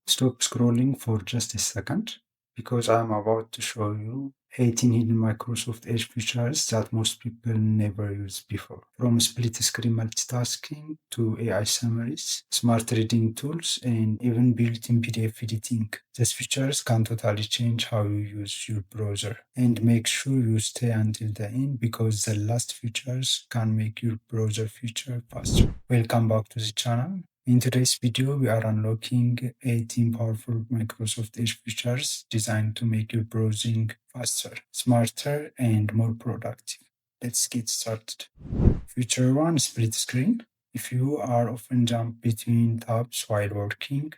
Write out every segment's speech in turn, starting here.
Stop scrolling for just a second because I'm about to show you 18 hidden Microsoft Edge features that most people never used before. From split screen multitasking to AI summaries, smart reading tools, and even built-in PDF editing. These features can totally change how you use your browser. And make sure you stay until the end because the last features can make your browser feature faster. Welcome back to the channel. In today's video, we are unlocking 18 powerful Microsoft Edge features designed to make your browsing faster, smarter, and more productive. Let's get started. Feature 1, split screen. If you are often jump between tabs while working,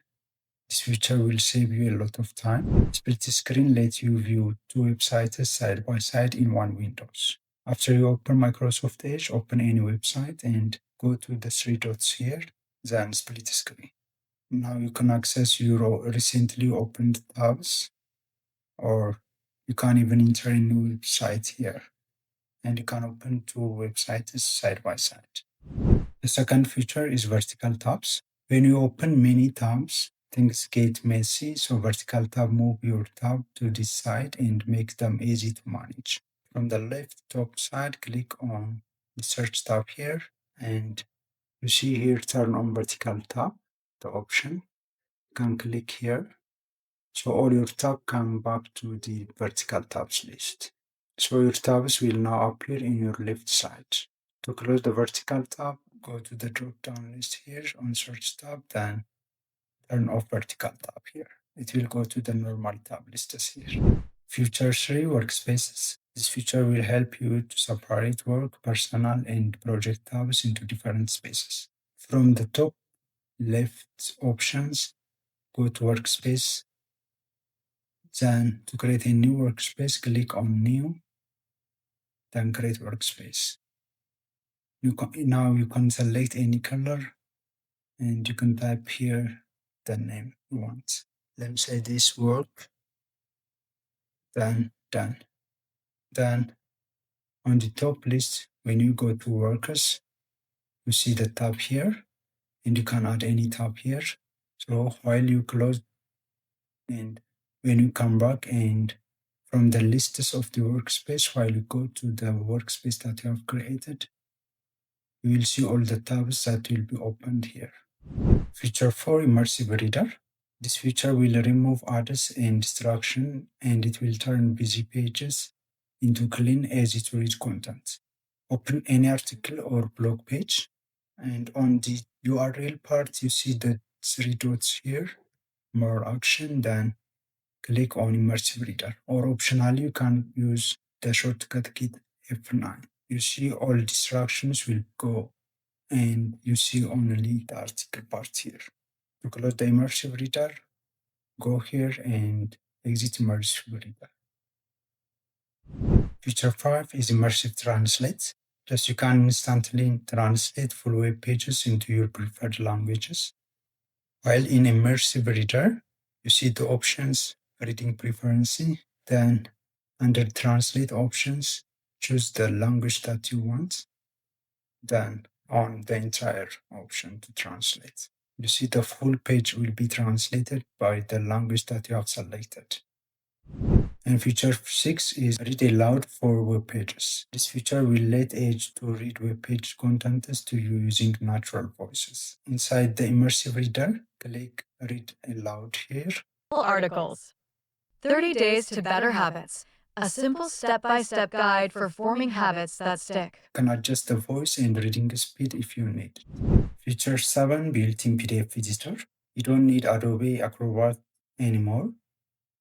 this feature will save you a lot of time. Split screen lets you view two websites side by side in one window. After you open Microsoft Edge, open any website and go to the three dots here, then split screen. Now you can access your recently opened tabs, or you can even enter a new website here, and you can open two websites side by side. The second feature is vertical tabs. When you open many tabs, things get messy, so vertical tab move your tab to this side and make them easy to manage. From the left top side, click on the search tab here, and you see here turn on vertical tab, the option. You can click here. So all your tabs come back to the vertical tabs list. So your tabs will now appear in your left side. To close the vertical tab, go to the drop-down list here on search tab, then turn off vertical tab here. It will go to the normal tab list here. Feature 3, Workspaces. This feature will help you to separate work, personal, and project tabs into different spaces. From the top left options, go to Workspace. Then to create a new workspace, click on New, then create workspace. Now you can select any color and you can type here the name you want. Let me say this work, then done. Then on the top list, when you go to workers, you see the tab here and you can add any tab here. So while you close and when you come back and from the lists of the workspace, while you go to the workspace that you have created, you will see all the tabs that will be opened here. Feature 4, Immersive Reader. This feature will remove ads and distraction, and it will turn busy pages into clean, easy-to-read content. Open any article or blog page, and on the URL part, you see the three dots here, more action, then click on Immersive Reader, or optionally, you can use the shortcut key F9. You see all distractions will go and you see only the article part here. To close the Immersive Reader, go here and exit Immersive Reader. Feature 5 is Immersive Translate. Thus you can instantly translate full web pages into your preferred languages. While in Immersive Reader, you see the options, reading preference, then under Translate options, choose the language that you want, then on the entire option to translate. You see the full page will be translated by the language that you have selected. And feature 6 is Read Aloud for web pages. This feature will let Edge to read web page contents to you using natural voices. Inside the Immersive Reader, click Read Aloud here. Articles. 30 Days to Better Habits. A simple step-by-step guide for forming habits that stick. You can adjust the voice and reading speed if you need. Feature 7, Built-in PDF Editor. You don't need Adobe Acrobat anymore.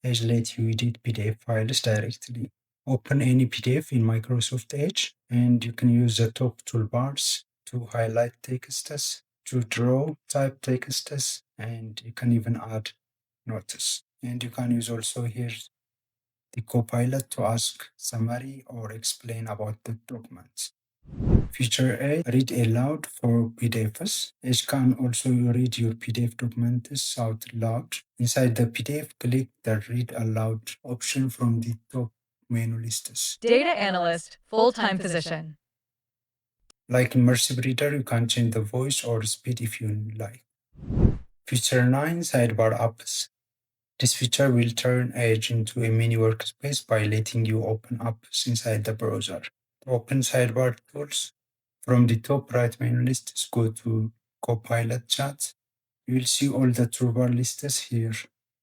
Edge lets you edit PDF files directly. Open any PDF in Microsoft Edge, and you can use the top toolbars to highlight texts, to draw, type texts, and you can even add notes. And you can use also here the Copilot to ask summary or explain about the document. Feature 8, Read Aloud for PDFs. Edge can also read your PDF documents out loud. Inside the PDF, click the Read Aloud option from the top menu lists. Data analyst, full-time position. Like Immersive Reader, you can change the voice or speed if you like. Feature 9, Sidebar Apps. This feature will turn Edge into a mini workspace by letting you open apps inside the browser. To open sidebar tools, from the top right menu list, go to Copilot Chat. You will see all the toolbar lists here.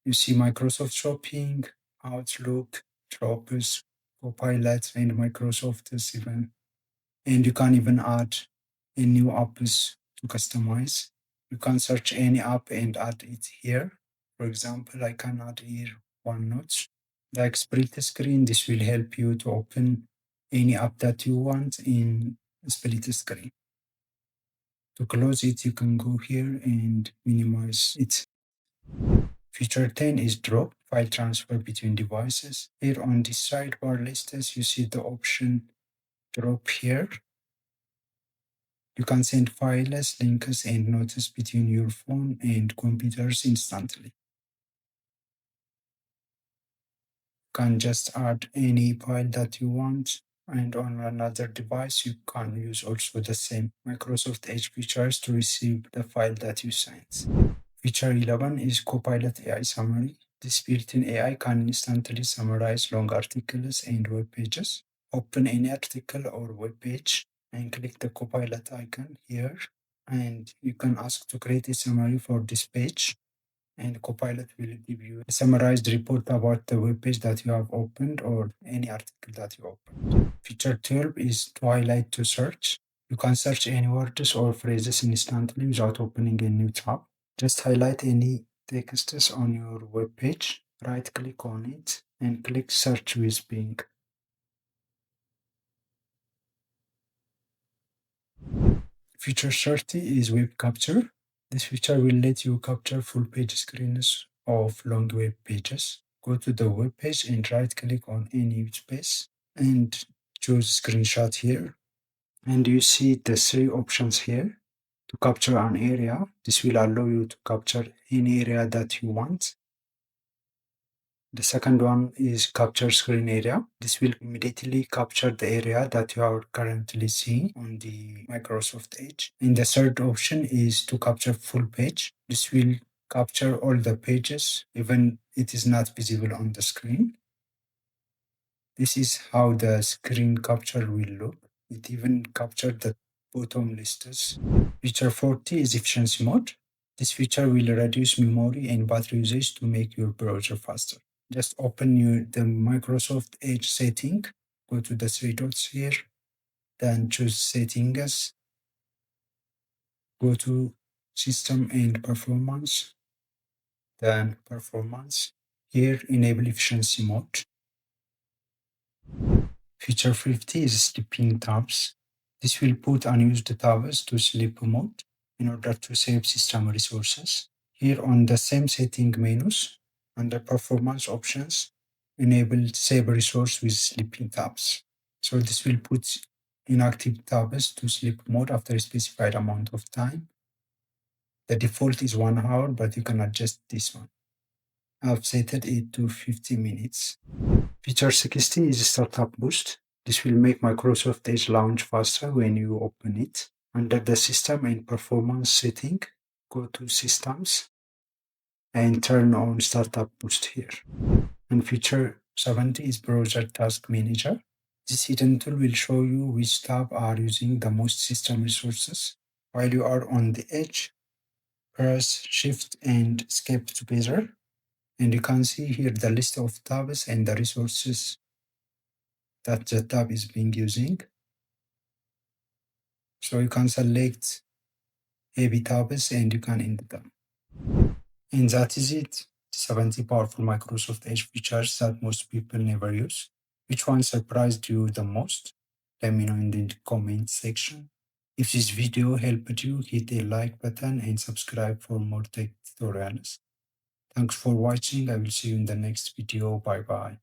You see Microsoft Shopping, Outlook, Dropbox, Copilot, and Microsoft even. And you can even add a new apps to customize. You can search any app and add it here. For example, I can add here OneNote. Like split screen, this will help you to open any app that you want in split screen. To close it, you can go here and minimize it. Feature 10 is drop, file transfer between devices. Here on the sidebar list, you see the option drop here. You can send files, links, and notes between your phone and computers instantly. You can just add any file that you want, and on another device, you can use also the same Microsoft Edge features to receive the file that you sent. Feature 11 is Copilot AI Summary. This built-in AI can instantly summarize long articles and web pages. Open any article or web page and click the Copilot icon here. And you can ask to create a summary for this page. And Copilot will give you a summarized report about the web page that you have opened or any article that you opened. Feature 12 is to highlight to search. You can search any words or phrases instantly without opening a new tab. Just highlight any texts on your web page, right click on it, and click Search with Bing. Feature 30 is web capture. This feature will let you capture full page screens of long web pages. Go to the web page and right click on any space and choose screenshot here. And you see the three options here. To capture an area, this will allow you to capture any area that you want. The second one is capture screen area. This will immediately capture the area that you are currently seeing on the Microsoft Edge. And the third option is to capture full page. This will capture all the pages, even it is not visible on the screen. This is how the screen capture will look. It even captured the bottom lists. Feature 40 is efficiency mode. This feature will reduce memory and battery usage to make your browser faster. Just open the Microsoft Edge setting, go to the three dots here, then choose settings, go to system and performance, then performance. Here, enable efficiency mode. Feature 50 is sleeping tabs. This will put unused tabs to sleep mode in order to save system resources. Here on the same setting menus, under performance options, enable save resource with sleeping tabs. So this will put inactive tabs to sleep mode after a specified amount of time. The default is 1 hour, but you can adjust this one. I've set it to 50 minutes. Feature 60 is Startup Boost. This will make Microsoft Edge launch faster when you open it. Under the System and Performance setting, go to Systems and turn on Startup Boost here. And feature 70 is Browser Task Manager. This hidden tool will show you which tabs are using the most system resources. While you are on the edge, press Shift and Escape together. And you can see here the list of tabs and the resources that the tab is being using. So you can select heavy tabs and you can end them. And that is it. 70 powerful Microsoft Edge features that most people never use. Which one surprised you the most? Let me know in the comment section. If this video helped you, hit a like button and subscribe for more tech tutorials. Thanks for watching. I will see you in the next video. Bye bye.